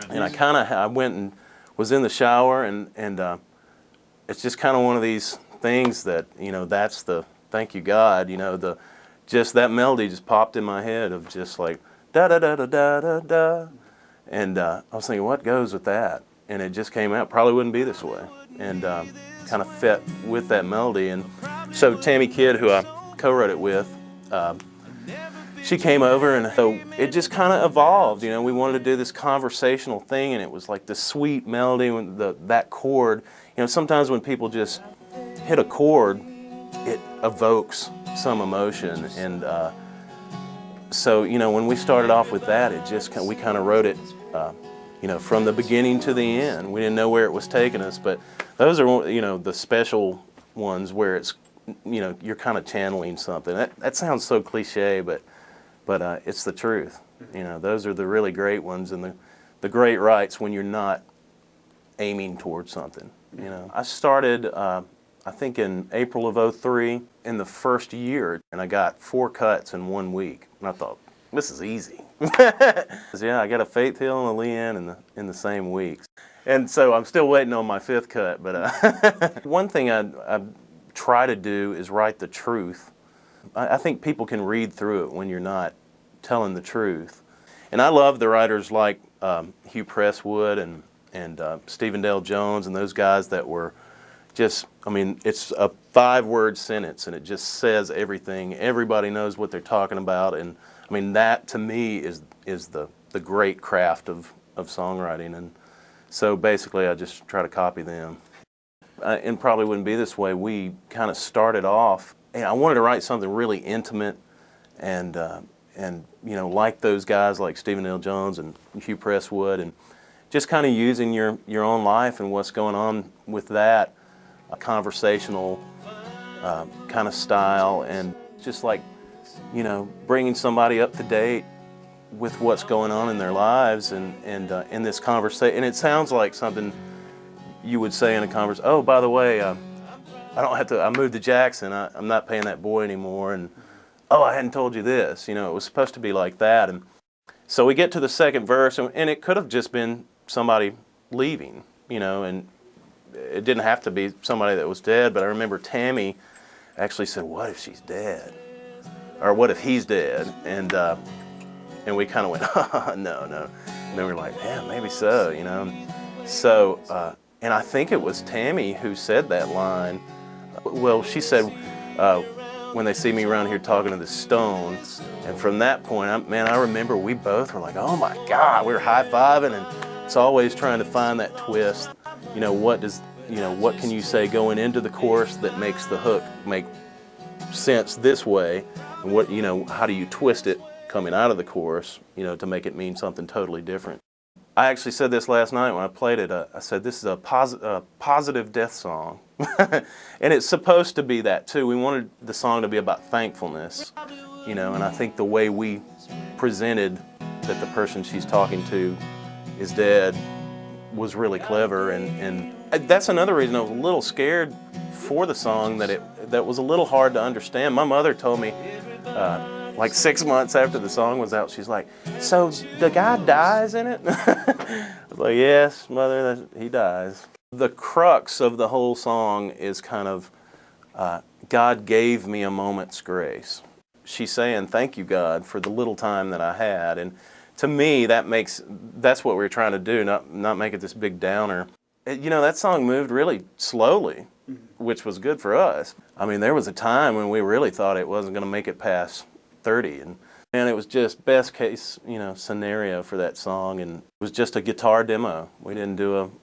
And I went and was in the shower, and it's just kind of one of these things that, you know, that's the thank you God, you know, just that melody just popped in my head of just like da da da da da da da, and I was thinking, what goes with that? And it just came out. Probably wouldn't be this way, and kind of fit with that melody. And so Tami Kidd, who I co-wrote it with, she came over, and so it just kind of evolved. You know, we wanted to do this conversational thing, and it was like the sweet melody and that chord. You know, sometimes when people just hit a chord, it evokes some emotion, and so, you know, when we started off with that, we kind of wrote it, you know, from the beginning to the end. We didn't know where it was taking us, but those are, you know, the special ones where it's, you know, you're kind of channeling something. That sounds so cliche, but it's the truth. You know, those are the really great ones, and the great writes when you're not aiming towards something. You know, I started, I think in April of '03, in the first year, and I got 4 cuts in 1 week. And I thought, this is easy. Yeah, I got a Faith Hill and a Leann in the same weeks. And so I'm still waiting on my 5th cut. But one thing I try to do is write the truth. I think people can read through it when you're not telling the truth. And I love the writers like Hugh Presswood and Stephen Dale Jones and those guys that were just, I mean, it's a 5-word sentence and it just says everything. Everybody knows what they're talking about, and I mean, that to me is the great craft of songwriting. And so basically I just try to copy them. And probably wouldn't be this way. We kind of started off, and I wanted to write something really intimate and you know, like those guys like Stephen Dale Jones and Hugh Presswood, and just kind of using your own life and what's going on with that. A conversational kind of style, and just like, you know, bringing somebody up to date with what's going on in their lives, and in this conversation. And it sounds like something you would say in a conversation. Oh, by the way, I don't have to. I moved to Jackson. I'm not paying that boy anymore. And oh, I hadn't told you this. You know, it was supposed to be like that. And so we get to the 2nd verse, and it could have just been somebody leaving. You know, and it didn't have to be somebody that was dead, but I remember Tami actually said, what if she's dead? Or what if he's dead? And we kind of went, no. And then we were like, yeah, maybe so, you know. So, and I think it was Tami who said that line. Well, she said, when they see me around here talking to the stone. And from that point, I remember we both were like, oh my God, we were high-fiving, and it's always trying to find that twist. You know, what can you say going into the chorus that makes the hook make sense this way, and what, you know, how do you twist it coming out of the chorus, you know, to make it mean something totally different. I actually said this last night when I played it. I said this is a positive death song, and it's supposed to be that too. We wanted the song to be about thankfulness, you know, and I think the way we presented that the person she's talking to is dead was really clever, and that's another reason I was a little scared for the song, that was a little hard to understand. My mother told me, like 6 months after the song was out, she's like, so the guy dies in it? I was like, yes, Mother, he dies. The crux of the whole song is kind of, God gave me a moment's grace. She's saying, thank you, God, for the little time that I had. And to me, that's what we were trying to do, not make it this big downer. You know, that song moved really slowly, which was good for us. I mean, there was a time when we really thought it wasn't going to make it past 30, and it was just best case, you know, scenario for that song, and it was just a guitar demo. We didn't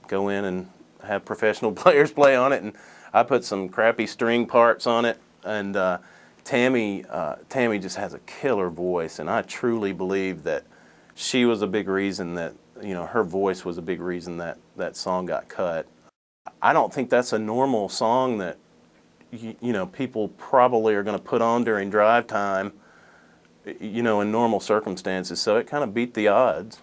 go in and have professional players play on it, and I put some crappy string parts on it, and Tami just has a killer voice, and I truly believe that she was a big reason that, you know, her voice was a big reason that song got cut. I don't think that's a normal song that, you know, people probably are going to put on during drive time, you know, in normal circumstances. So it kind of beat the odds.